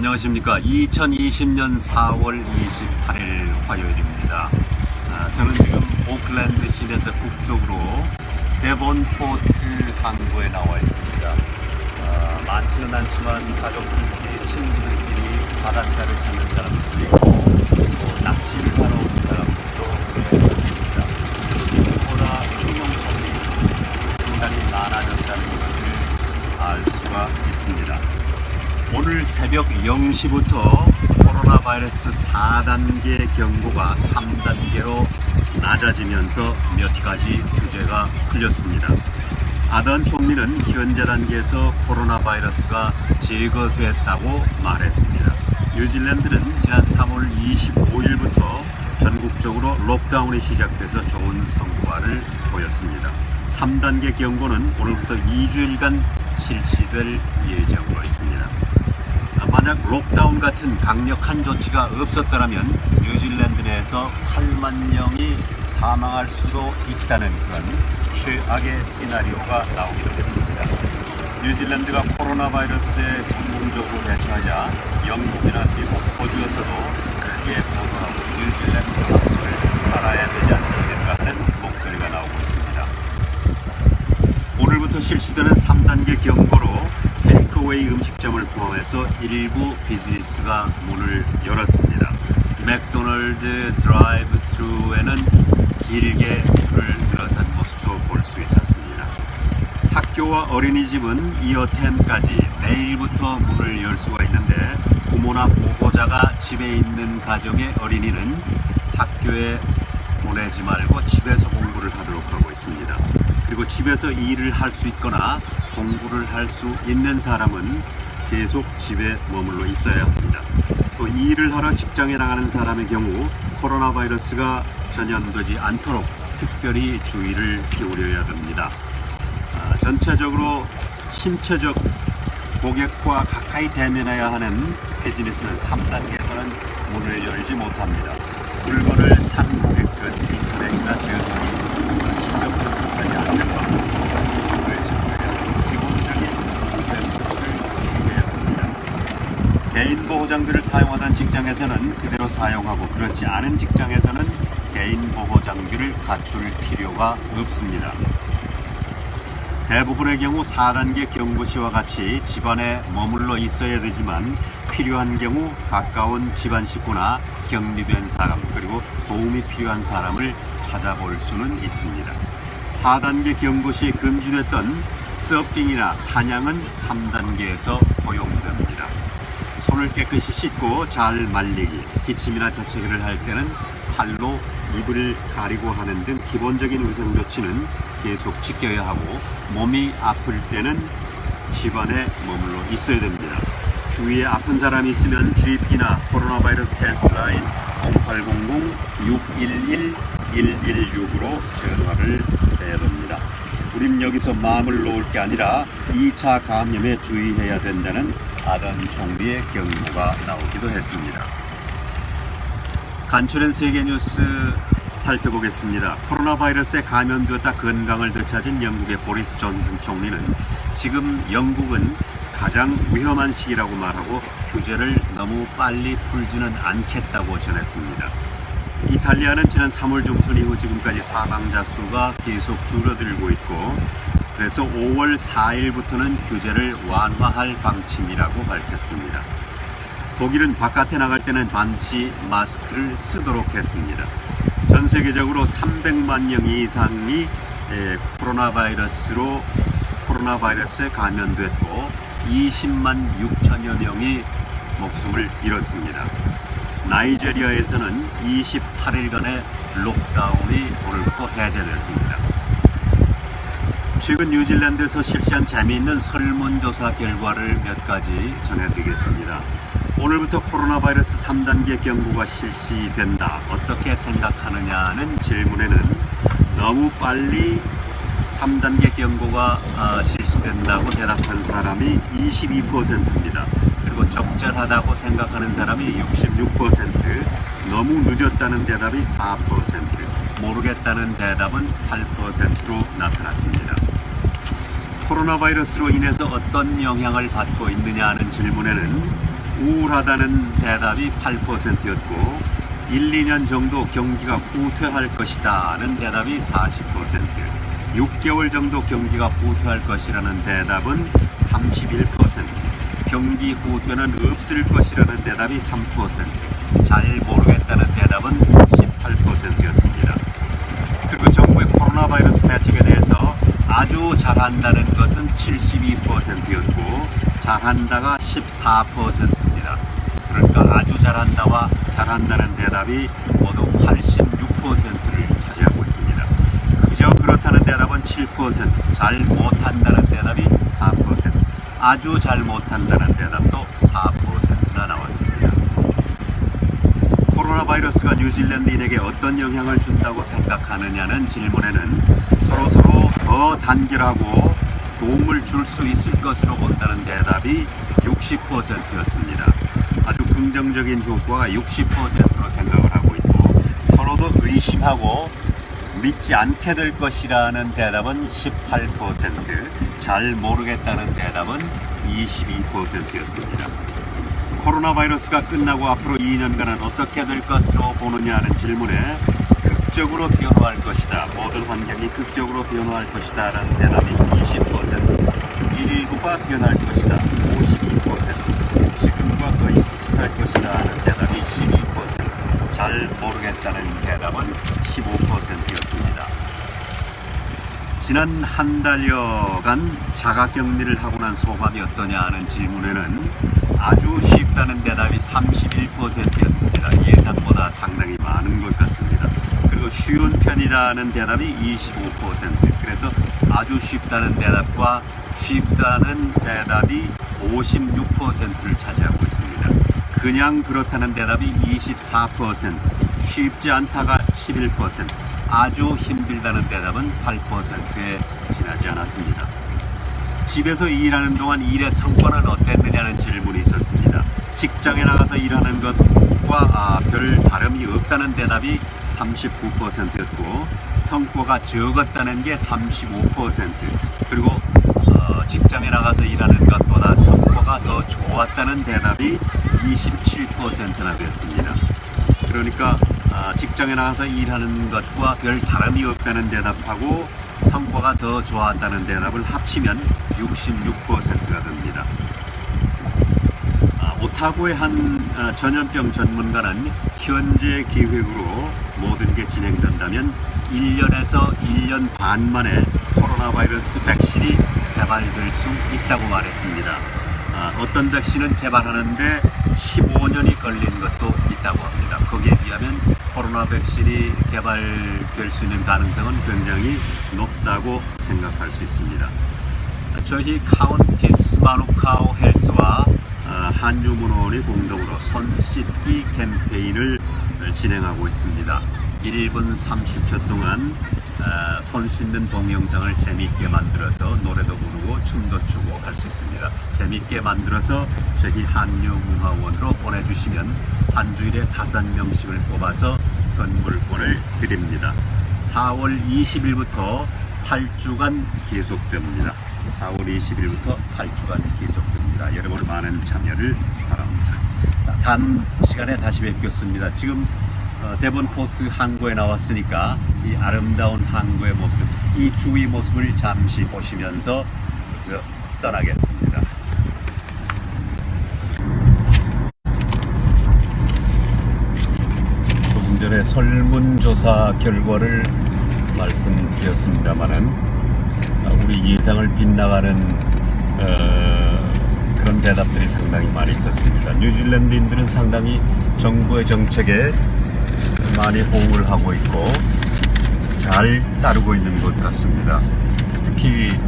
안녕하십니까. 2020년 4월 28일 화요일입니다. 저는 지금 오클랜드 시내에서 북쪽으로 데본포트 항구에 나와 있습니다. 많지는 않지만 가족들끼리, 친구들끼리 바닷가를 찾는 사람들이 그리고 낚시를 하러 온 사람들도 있습니다. 생각보다 수용성이 상당히 많아졌다는 것을 알 수가 있습니다. 오늘 새벽 0시부터 코로나 바이러스 4단계 경고가 3단계로 낮아지면서 몇 가지 규제가 풀렸습니다. 아던 총리는 현재 단계에서 코로나 바이러스가 제거됐다고 말했습니다. 뉴질랜드는 지난 3월 25일부터 전국적으로 록다운이 시작돼서 좋은 성과를 보였습니다. 3단계 경고는 오늘부터 2주일간 실시될 예정으로 있습니다. 만약 록다운 같은 강력한 조치가 없었더라면 뉴질랜드 내에서 8만 명이 사망할 수도 있다는 그런 최악의 시나리오가 나오기도 했습니다. 뉴질랜드가 코로나 바이러스에 성공적으로 대처하자 영국이나 미국, 호주에서도 크게 보도하고 뉴질랜드 방식을 따라야 되지 않겠는가 하는 목소리가 나오고 있습니다. 오늘부터 실시되는 3단계 경고로 테이크어웨이 음식점을 포함해서 일부 비즈니스가 문을 열었습니다. 맥도널드 드라이브 스루에는 길게 줄을 들어선 모습도 볼 수 있었습니다. 학교와 어린이집은 이어 10까지 내일부터 문을 열 수가 있는데 부모나 보호자가 집에 있는 가정의 어린이는 학교에 보내지 말고 집에서 공부를 하도록 하고 있습니다. 그리고 집에서 일을 할 수 있거나 공부를 할 수 있는 사람은 계속 집에 머물러 있어야 합니다. 또 일을 하러 직장에 나가는 사람의 경우 코로나 바이러스가 전염되지 않도록 특별히 주의를 기울여야 됩니다. 전체적으로 신체적 고객과 가까이 대면해야 하는 비즈니스는 3단계에서는 문을 열지 못합니다. 물건을 산 고객은 인터넷이나 전화기 신경도 중단이 안 된다. 기본적인 위생수를 유지해야 합니다. 개인 보호장비를 사용하던 직장에서는 그대로 사용하고 그렇지 않은 직장에서는 개인 보호장비를 갖출 필요가 없습니다. 대부분의 경우 4단계 경고시와 같이 집안에 머물러 있어야 되지만 필요한 경우 가까운 집안 식구나 격리된 사람 그리고 도움이 필요한 사람을 찾아볼 수는 있습니다. 4단계 경고시에 금지됐던 서핑이나 사냥은 3단계에서 허용됩니다. 손을 깨끗이 씻고 잘 말리기, 기침이나 재채기를 할 때는 팔로 입을 가리고 하는 등 기본적인 위생 조치는 계속 지켜야 하고 몸이 아플 때는 집안에 머물러 있어야 됩니다. 주위에 아픈 사람이 있으면 GP나 코로나 바이러스 헬스라인 0800-611-116으로 전화를 해야 됩니다. 우린 여기서 마음을 놓을 게 아니라 2차 감염에 주의해야 된다는 아던 총리의 경고가 나오기도 했습니다. 간추린 세계뉴스 살펴보겠습니다. 코로나 바이러스에 감염되었다 건강을 되찾은 영국의 보리스 존슨 총리는 지금 영국은 가장 위험한 시기라고 말하고 규제를 너무 빨리 풀지는 않겠다고 전했습니다. 이탈리아는 지난 3월 중순 이후 지금까지 사망자 수가 계속 줄어들고 있고 그래서 5월 4일부터는 규제를 완화할 방침이라고 밝혔습니다. 독일은 바깥에 나갈 때는 반드시 마스크를 쓰도록 했습니다. 전 세계적으로 300만 명 이상이 코로나 바이러스에 감염됐고 20만 6천여 명이 목숨을 잃었습니다. 나이지리아에서는 28일간의 록다운이 오늘부터 해제됐습니다. 최근 뉴질랜드에서 실시한 재미있는 설문조사 결과를 몇 가지 전해드리겠습니다. 오늘부터 코로나 바이러스 3단계 경고가 실시된다. 어떻게 생각하느냐는 질문에는 너무 빨리 3단계 경고가 실시된다고 대답한 사람이 22%입니다. 그리고 적절하다고 생각하는 사람이 66%, 너무 늦었다는 대답이 4%, 모르겠다는 대답은 8%로 나타났습니다. 코로나 바이러스로 인해서 어떤 영향을 받고 있느냐 하는 질문에는 우울하다는 대답이 8%였고 1, 2년 정도 경기가 후퇴할 것이다는 대답이 40%, 6개월 정도 경기가 후퇴할 것이라는 대답은 31%, 경기 후퇴는 없을 것이라는 대답이 3%, 잘 모르겠다는 대답은 18%였습니다. 그리고 정부의 코로나 바이러스 대책에 대해서 아주 잘한다는 것은 72%였고 잘한다가 14%입니다. 그러니까 아주 잘한다와 잘한다는 대답이 모두 86%를 차지하고 있습니다. 그저 그렇다는 대답은 7%, 잘 못한다는 대답이 4%, 아주 잘 못한다는 대답도 4%나 나왔습니다. 코로나 바이러스가 뉴질랜드인에게 어떤 영향을 준다고 생각하느냐는 질문에는 서로서로 더 단결하고 도움을 줄 수 있을 것으로 본다는 대답이 60%였습니다. 아주 긍정적인 효과가 60%로 생각을 하고 있고 서로도 의심하고 믿지 않게 될 것이라는 대답은 18%, 잘 모르겠다는 대답은 22%였습니다. 코로나 바이러스가 끝나고 앞으로 2년간은 어떻게 될 것으로 보느냐는 질문에 극적으로 변화할 것이다, 모든 환경이 극적으로 변화할 것이다 라는 대답이 20%, 일부가 변할 것이다 52%, 지금과 거의 비슷할 것이다 하는 대답이 12%, 잘 모르겠다는 대답은 15%였습니다. 지난 한 달여간 자가격리를 하고 난 소감이 어떠냐 하는 질문에는 아주 쉽다는 대답이 31%였습니다. 예상보다 상당히 많은 것 같습니다. 그리고 쉬운 편이라는 대답이 25%, 그래서 아주 쉽다는 대답과 쉽다는 대답이 56%를 차지하고 있습니다. 그냥 그렇다는 대답이 24%, 쉽지 않다가 11%, 아주 힘들다는 대답은 8%에 지나지 않았습니다. 집에서 일하는 동안 일의 성과는 어땠느냐는 질문이 있었습니다. 직장에 나가서 일하는 것과 별 다름이 없다는 대답이 39%였고 성과가 적었다는 게 35%, 그리고 직장에 나가서 일하는 것보다 성과가 더 좋았다는 대답이 27%나 됐습니다. 그러니까 직장에 나가서 일하는 것과 별 다름이 없다는 대답하고 성과가 더 좋았다는 대답을 합치면 66%가 됩니다. 오타고의 한 전염병 전문가는 현재 계획으로 모든 게 진행된다면 1년에서 1년 반 만에 코로나 바이러스 백신이 개발될 수 있다고 말했습니다. 어떤 백신은 개발하는데 15년이 걸린 것도 있다고 합니다. 거기에 비하면 코로나 백신이 개발될 수 있는 가능성은 굉장히 높다고 생각할 수 있습니다. 저희 카운티스 마누카우 헬스와 한유문원이 공동으로 손 씻기 캠페인을 진행하고 있습니다. 1분 30초 동안 손 씻는 동영상을 재미있게 만들어서 노래도 부르고 춤도 추고 할 수 있습니다. 재미있게 만들어서 저희 한유문화원으로 보내주시면 한 주일에 5명씩을 뽑아서 선물권을 드립니다. 4월 20일부터 8주간 계속됩니다. 4월 20일부터 8주간 계속됩니다. 여러분 많은 참여를 바랍니다. 다음 시간에 다시 뵙겠습니다. 지금 데본포트 항구에 나왔으니까 이 아름다운 항구의 모습, 이 주위 모습을 잠시 보시면서 떠나겠습니다. 조금 전에 설문조사 결과를 말씀드렸습니다만은 우리 예상을 빗나가는 그런 대답들이 상당히 많이 있었습니다. 뉴질랜드인들은 상당히 정부의 정책에 많이 호응을 하고 있고 잘 따르고 있는 것 같습니다. 특히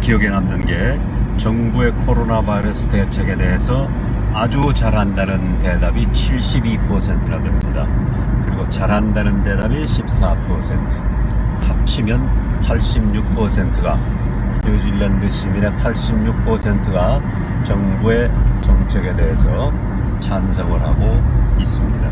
기억에 남는 게 정부의 코로나 바이러스 대책에 대해서 아주 잘한다는 대답이 72%나 됩니다. 그리고 잘한다는 대답이 14%, 합치면 86%가 뉴질랜드 시민의 86%가 정부의 정책에 대해서 찬성을 하고 있습니다.